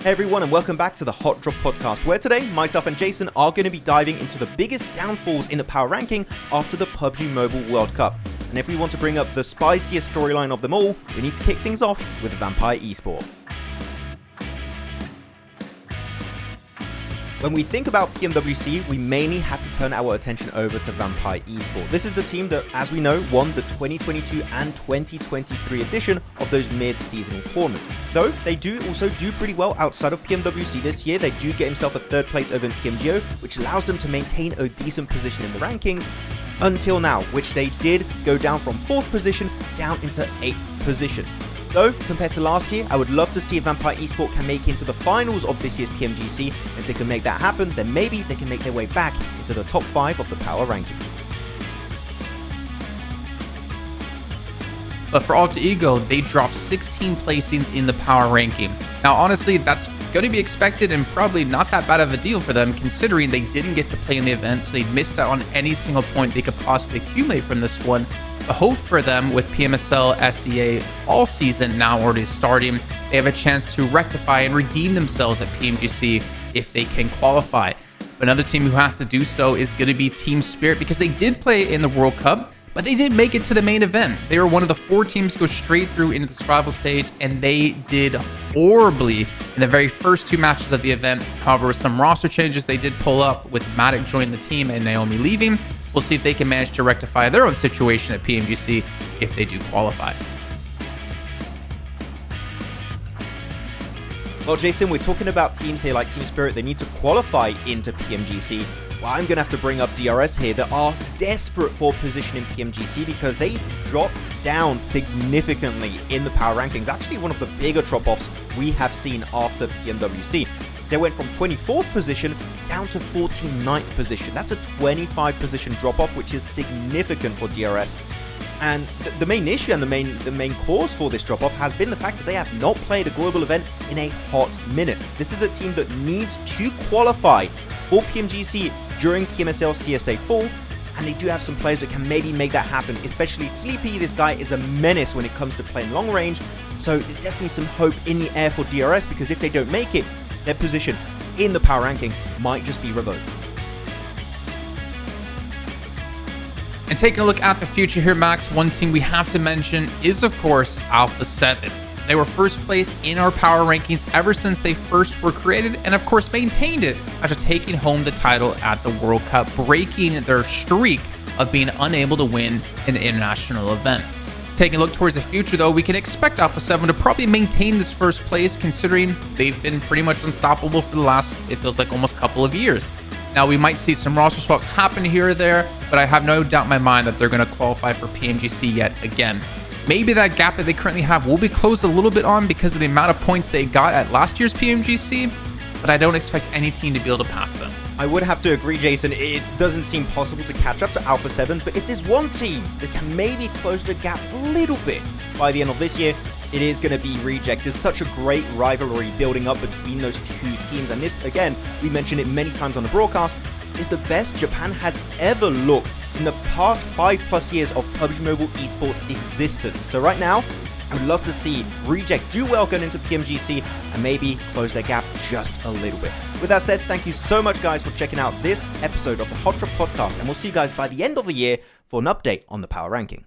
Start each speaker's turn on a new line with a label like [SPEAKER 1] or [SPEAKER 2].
[SPEAKER 1] Hey everyone, and welcome back to the Hot Drop Podcast, where today, myself and Jason are going to be diving into the biggest downfalls in the power ranking after the Pubg Mobile World Cup. And if we want to bring up the spiciest storyline of them all, we need to kick things off with Vampire Esports. When we think about PMGC, we mainly have to turn our attention over to Vampire Esports. This is the team that, as we know, won the 2022 and 2023 edition of those mid-seasonal tournaments. Though they do also do pretty well outside of PMGC this year. They do get himself a third place over in PMGO, which allows them to maintain a decent position in the rankings until now, which they did go down from 4th position down into 8th position. Though, compared to last year, I would love to see if Vampire Esports can make it into the finals of this year's PMGC. If they can make that happen, then maybe they can make their way back into the top 5 of the power ranking.
[SPEAKER 2] But for Alter Ego, they dropped 16 placings in the power ranking. Now, honestly, that's going to be expected and probably not that bad of a deal for them, considering they didn't get to play in the event, so they missed out on any single point they could possibly accumulate from this one. The hope for them with PMSL SEA all season now already starting, they have a chance to rectify and redeem themselves at PMGC if they can qualify. But another team who has to do so is going to be Team Spirit, because they did play in the World Cup, but they didn't make it to the main event. They were one of the 4 teams to go straight through into the survival stage, and they did horribly in the very first 2 matches of the event. However, with some roster changes they did pull up with Matic joining the team and Naomi leaving, we'll see if they can manage to rectify their own situation at PMGC if they do qualify.
[SPEAKER 1] Well, Jason, we're talking about teams here like Team Spirit. They need to qualify into PMGC. Well, I'm going to have to bring up DRS here that are desperate for position in PMGC because they dropped down significantly in the power rankings. Actually, one of the bigger drop-offs we have seen after PMWC. They went from 24th position down to 49th position. That's a 25 position drop-off, which is significant for DRS. And the main issue and the main cause for this drop-off has been the fact that they have not played a global event in a hot minute. This is a team that needs to qualify for PMGC during PMSL CSA Fall, and they do have some players that can maybe make that happen, especially Sleepy. This guy is a menace when it comes to playing long range, so there's definitely some hope in the air for DRS, because if they don't make it, their position in the power ranking might just be revoked.
[SPEAKER 2] And taking a look at the future here, Max, one team we have to mention is, of course, Alpha 7. They were first place in our power rankings ever since they first were created, and of course maintained it after taking home the title at the World Cup, breaking their streak of being unable to win an international event. Taking a look towards the future, though, we can expect Alpha 7 to probably maintain this first place, considering they've been pretty much unstoppable for the last, it feels like, almost couple of years. Now, we might see some roster swaps happen here or there, but I have no doubt in my mind that they're going to qualify for PMGC yet again. Maybe that gap that they currently have will be closed a little bit on because of the amount of points they got at last year's PMGC, but I don't expect any team to be able to pass them.
[SPEAKER 1] I would have to agree, Jason. It doesn't seem possible to catch up to Alpha 7, but if there's one team that can maybe close the gap a little bit by the end of this year, it is going to be Reject. There's such a great rivalry building up between those 2 teams, and this, again, we mentioned it many times on the broadcast, is the best Japan has ever looked in the past 5+ years of Pubg Mobile Esports existence. So right now, I would love to see Reject do well going into PMGC and maybe close their gap just a little bit. With that said, thank you so much, guys, for checking out this episode of the Hot Drop Podcast, and we'll see you guys by the end of the year for an update on the power ranking.